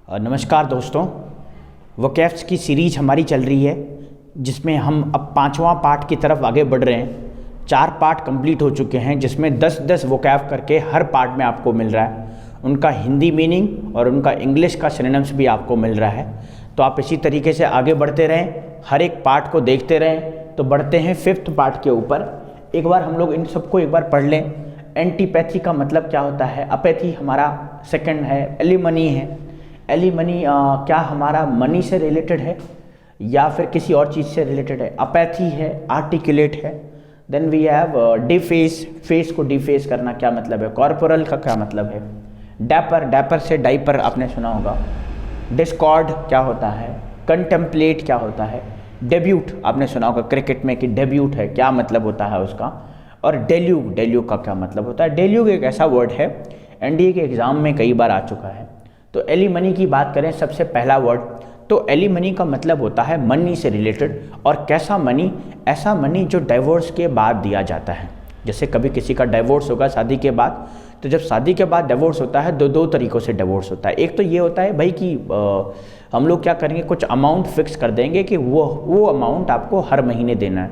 नमस्कार दोस्तों, वोकैब्स की सीरीज हमारी चल रही है जिसमें हम अब 5वां पार्ट की तरफ आगे बढ़ रहे हैं। 4 पार्ट कंप्लीट हो चुके हैं जिसमें 10-10 वोकैब करके हर पार्ट में आपको मिल रहा है। उनका हिंदी मीनिंग और उनका इंग्लिश का सिनोनिम्स भी आपको मिल रहा है। तो आप इसी तरीके से आगे बढ़ते रहें, हर एक पार्ट को देखते रहें। तो बढ़ते हैं 5th पार्ट के ऊपर। एक बार हम लोग इन सबको एक बार पढ़ लें। एंटीपैथी का मतलब क्या होता है? अपैथी हमारा सेकंड है। एलिमनी है। एलिमनी क्या हमारा मनी से रिलेटेड है या फिर किसी और चीज़ से रिलेटेड है? अपैथी है, आर्टिकुलेट है। Then we have deface. Face को डिफेस करना क्या मतलब है? कॉर्पोरल का क्या मतलब है? डैपर, डैपर से डाइपर आपने सुना होगा। डिस्कॉर्ड क्या होता है? कंटेम्पलेट क्या होता है? डेब्यूट आपने सुना होगा क्रिकेट में कि डेब्यूट है, क्या मतलब होता है उसका? और डेल्यूग, डेल्यूग का क्या मतलब होता है? डेल्यूग एक ऐसा वर्ड है, एनडीए के एग्जाम में कई बार आ चुका है। तो एलिमनी की बात करें, सबसे पहला वर्ड, तो एलिमनी का मतलब होता है मनी से रिलेटेड। और कैसा मनी? ऐसा मनी जो डाइवोर्स के बाद दिया जाता है। जैसे कभी किसी का डाइवोर्स होगा शादी के बाद, तो जब शादी के बाद डाइवोर्स होता है दो तरीक़ों से डाइवोर्स होता है। एक तो ये होता है भाई कि हम लोग क्या करेंगे, कुछ अमाउंट फिक्स कर देंगे कि वो अमाउंट आपको हर महीने देना है।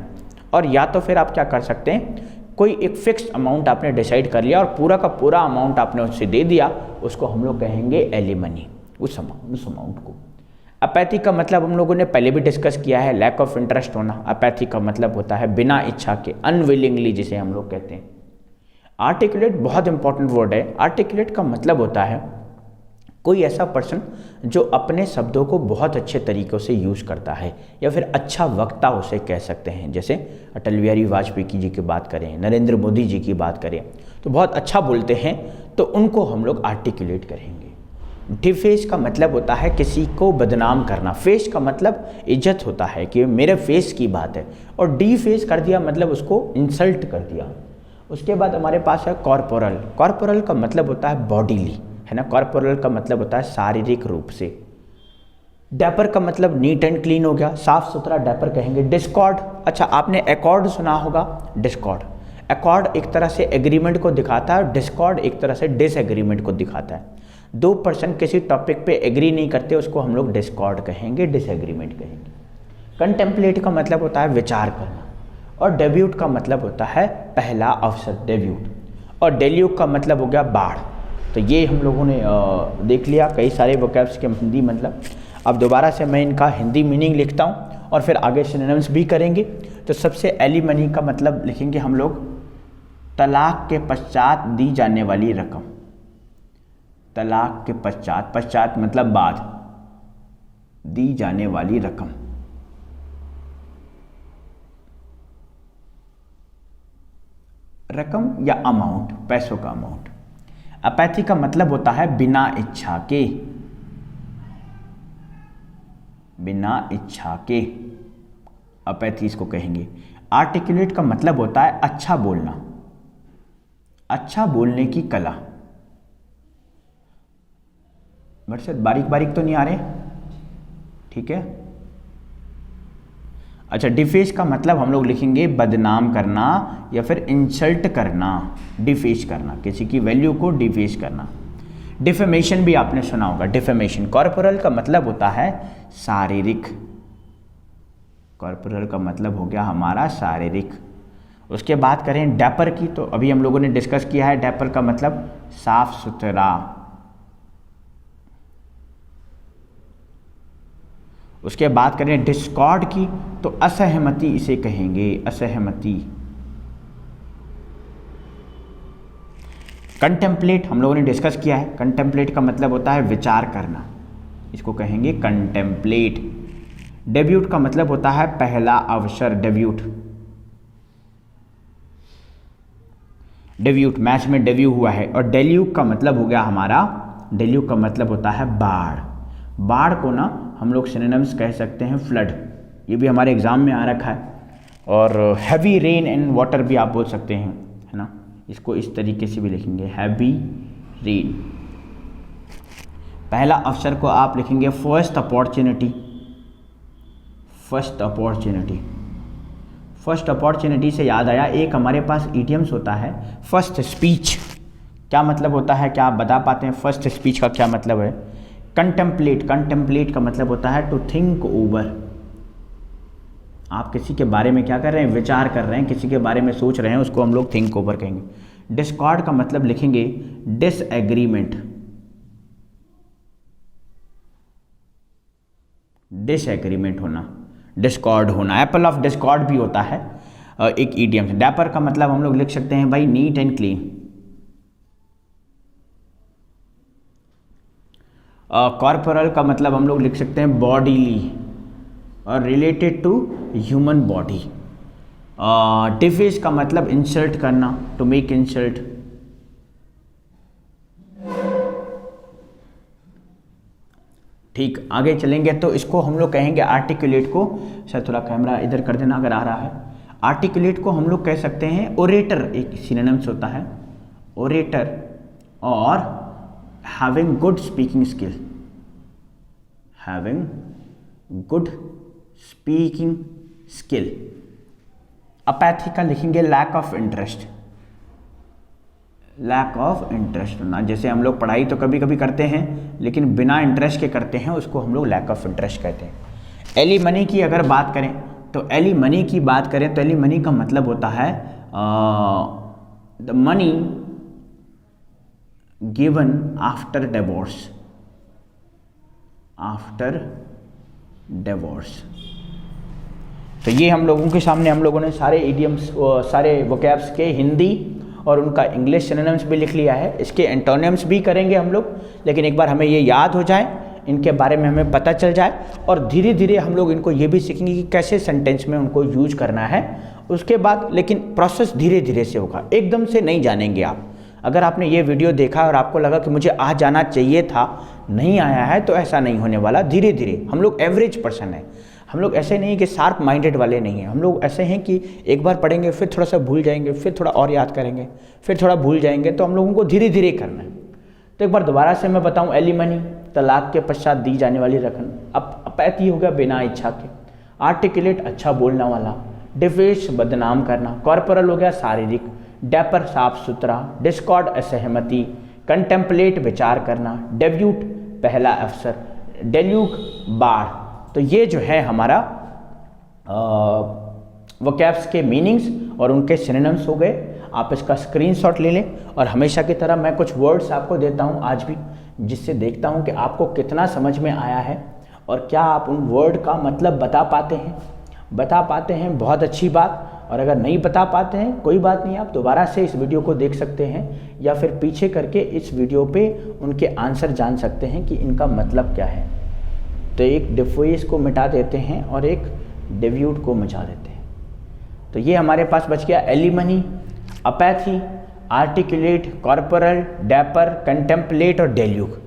और या तो फिर आप क्या कर सकते हैं, कोई एक फिक्स्ड अमाउंट आपने डिसाइड कर लिया और पूरा का पूरा अमाउंट आपने उससे दे दिया, उसको हम लोग कहेंगे एलिमनी, उस अमाउंट को। अपैथी का मतलब हम लोगों ने पहले भी डिस्कस किया है, लैक ऑफ इंटरेस्ट होना। अपैथी का मतलब होता है बिना इच्छा के, अनविलिंगली जिसे हम लोग कहते हैं। आर्टिकुलेट बहुत इंपॉर्टेंट वर्ड है। आर्टिकुलेट का मतलब होता है कोई ऐसा पर्सन जो अपने शब्दों को बहुत अच्छे तरीक़ों से यूज़ करता है, या फिर अच्छा वक्ता उसे कह सकते हैं। जैसे अटल बिहारी वाजपेयी जी की बात करें, नरेंद्र मोदी जी की बात करें, तो बहुत अच्छा बोलते हैं, तो उनको हम लोग आर्टिकुलेट करेंगे। डिफेस का मतलब होता है किसी को बदनाम करना। फेस का मतलब इज्जत होता है कि मेरे फेस की बात है, और डिफेस कर दिया मतलब उसको इंसल्ट कर दिया। उसके बाद हमारे पास है कॉर्पोरल। कॉर्पोरल का मतलब होता है बॉडीली, है ना। कॉर्पोरल का मतलब होता है शारीरिक रूप से। डैपर का मतलब नीट एंड क्लीन हो गया, साफ सुथरा डैपर कहेंगे। डिस्कॉर्ड, अच्छा आपने एकॉर्ड सुना होगा। डिस्कॉर्ड, एकॉर्ड एक तरह से एग्रीमेंट को दिखाता है, डिस्कॉर्ड एक तरह से डिसएग्रीमेंट को दिखाता है। 2 पर्सन किसी टॉपिक पे एग्री नहीं करते, उसको हम लोग डिस्कॉर्ड कहेंगे, डिसएग्रीमेंट कहेंगे। कंटेम्पलेट का मतलब होता है विचार करना। और डेब्यूट का मतलब होता है पहला अवसर, डेब्यूट। और डेल्यूग का मतलब हो गया बाढ़। तो ये हम लोगों ने देख लिया कई सारे वोकैब्स के हिंदी मतलब। अब दोबारा से मैं इनका हिंदी मीनिंग लिखता हूँ और फिर आगे सिनोनिम्स भी करेंगे। तो सबसे एलिमनी का मतलब लिखेंगे हम लोग, तलाक के पश्चात दी जाने वाली रकम। तलाक के पश्चात, पश्चात मतलब बाद, दी जाने वाली रकम। रकम या अमाउंट, पैसों का अमाउंट। अपैथी का मतलब होता है बिना इच्छा के, बिना इच्छा के, अपैथी इसको कहेंगे। आर्टिकुलेट का मतलब होता है अच्छा बोलना, अच्छा बोलने की कला। बट बारीक बारीक तो नहीं आ रहे, ठीक है। अच्छा, डिफेस का मतलब हम लोग लिखेंगे बदनाम करना या फिर इंसल्ट करना, डिफेस करना, किसी की वैल्यू को डिफेस करना। डिफेमेशन भी आपने सुना होगा, डिफेमेशन। कॉर्पोरल का मतलब होता है शारीरिक, कॉर्पोरल का मतलब हो गया हमारा शारीरिक। उसके बात करें डैपर की, तो अभी हम लोगों ने डिस्कस किया है, डैपर का मतलब साफ सुथरा। उसके बात करें डिस्कॉर्ड की, तो असहमति इसे कहेंगे, असहमति। कंटेम्पलेट हम लोगों ने डिस्कस किया है, कंटेम्पलेट का मतलब होता है विचार करना, इसको कहेंगे कंटेम्पलेट। डेब्यूट का मतलब होता है पहला अवसर, डेब्यूट। डेब्यूट, मैच में डेब्यू हुआ है। और डेल्यूग का मतलब हो गया हमारा, डेल्यूग का मतलब होता है बाढ़। बाढ़ को ना हम लोग सिनोनिम्स कह सकते हैं फ्लड, ये भी हमारे एग्जाम में आ रखा है। और हैवी रेन एंड वाटर भी आप बोल सकते हैं, है ना। इसको इस तरीके से भी लिखेंगे, हैवी रेन। पहला अवसर को आप लिखेंगे first opportunity, first opportunity. First opportunity से याद आया, एक हमारे पास इडियम्स होता है फर्स्ट स्पीच। क्या मतलब होता है, क्या आप बता पाते हैं फर्स्ट स्पीच का क्या मतलब है? कंटेम्पलेट का मतलब होता है टू थिंक ओवर। आप किसी के बारे में क्या कर रहे हैं, विचार कर रहे हैं, किसी के बारे में सोच रहे हैं, उसको हम लोग थिंक ओवर कहेंगे। डिस्कॉर्ड का मतलब लिखेंगे डिसएग्रीमेंट, डिसएग्रीमेंट होना, डिस्कॉर्ड होना। एप्पल ऑफ डिस्कॉर्ड भी होता है एक ईडियम से। डैपर का मतलब हम लोग लिख सकते हैं भाई नीट एंड क्लीन। कॉर्पोरल का मतलब हम लोग लिख सकते हैं बॉडीली और related to human body. Deface का मतलब इंसल्ट करना, टू मेक इंसल्ट। ठीक, आगे चलेंगे तो इसको हम लोग कहेंगे आर्टिकुलेट को। शायद थोड़ा कैमरा इधर कर देना अगर आ रहा है। आर्टिकुलेट को हम लोग कह सकते हैं ओरेटर, एक सिनोनिम्स होता है ओरेटर और having good speaking skill, having good speaking skill. Apathy का लिखेंगे lack of interest, lack of interest होना। जैसे हम लोग पढ़ाई तो कभी कभी करते हैं लेकिन बिना इंटरेस्ट के करते हैं, उसको हम लोग लैक ऑफ इंटरेस्ट कहते हैं। एली मनी की अगर बात करें तो एली मनी की बात करें तो एली मनी का मतलब होता है the money given after divorce, after divorce. तो ये हम लोगों के सामने हम लोगों ने सारे इडियम्स, सारे वोकैब्स के हिंदी और उनका इंग्लिश सिनोनिम्स भी लिख लिया है। इसके एंटोनिम्स भी करेंगे हम लोग, लेकिन एक बार हमें ये याद हो जाए, इनके बारे में हमें पता चल जाए, और धीरे धीरे हम लोग इनको ये भी सीखेंगे कि कैसे सेंटेंस में उनको यूज करना है उसके बाद। लेकिन प्रोसेस धीरे धीरे से होगा, एकदम से नहीं जानेंगे आप। अगर आपने ये वीडियो देखा और आपको लगा कि मुझे आ जाना चाहिए था, नहीं आया है, तो ऐसा नहीं होने वाला। धीरे धीरे हम लोग एवरेज पर्सन है, हम लोग ऐसे नहीं कि शार्प माइंडेड वाले नहीं हैं। हम लोग ऐसे हैं कि एक बार पढ़ेंगे फिर थोड़ा सा भूल जाएंगे, फिर थोड़ा और याद करेंगे, फिर थोड़ा भूल जाएंगे। तो हम लोगों को धीरे धीरे करना है। तो एक बार दोबारा से मैं बताऊं, एलिमनी तलाक के पश्चात दी जाने वाली रकम। अब अपैथी हो गया बिना इच्छा के, आर्टिकुलेट अच्छा बोलने वाला, डिफेस बदनाम करना, कॉर्पोरल हो गया शारीरिक, डैपर साफ सुथरा, डिस्कॉर्ड असहमति, कंटेम्पलेट विचार करना, डेब्यूट पहला अवसर, डेल्यूक बाढ़। तो ये जो है हमारा वोकैब्स के मीनिंग्स और उनके सिनोनिम्स हो गए। आप इसका स्क्रीनशॉट ले लें, और हमेशा की तरह मैं कुछ वर्ड्स आपको देता हूँ आज भी, जिससे देखता हूँ कि आपको कितना समझ में आया है और क्या आप उन वर्ड का मतलब बता पाते हैं। बता पाते हैं बहुत अच्छी बात, और अगर नहीं बता पाते हैं कोई बात नहीं, आप दोबारा से इस वीडियो को देख सकते हैं या फिर पीछे करके इस वीडियो पे उनके आंसर जान सकते हैं कि इनका मतलब क्या है। तो एक डिफेस को मिटा देते हैं और एक डेब्यूट को मिटा देते हैं। तो ये हमारे पास बच गया alimony, apathy, articulate, corporal, dapper, contemplate और डेल्यूक।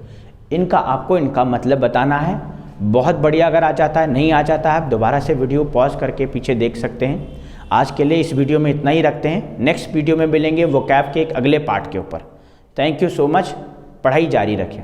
इनका आपको इनका मतलब बताना है। बहुत बढ़िया, अगर आ जाता है, नहीं आ जाता है आप दोबारा से वीडियो पॉज करके पीछे देख सकते हैं। आज के लिए इस वीडियो में इतना ही रखते हैं। नेक्स्ट वीडियो में मिलेंगे वोकैब के एक अगले पार्ट के ऊपर। थैंक यू सो मच, पढ़ाई जारी रखें।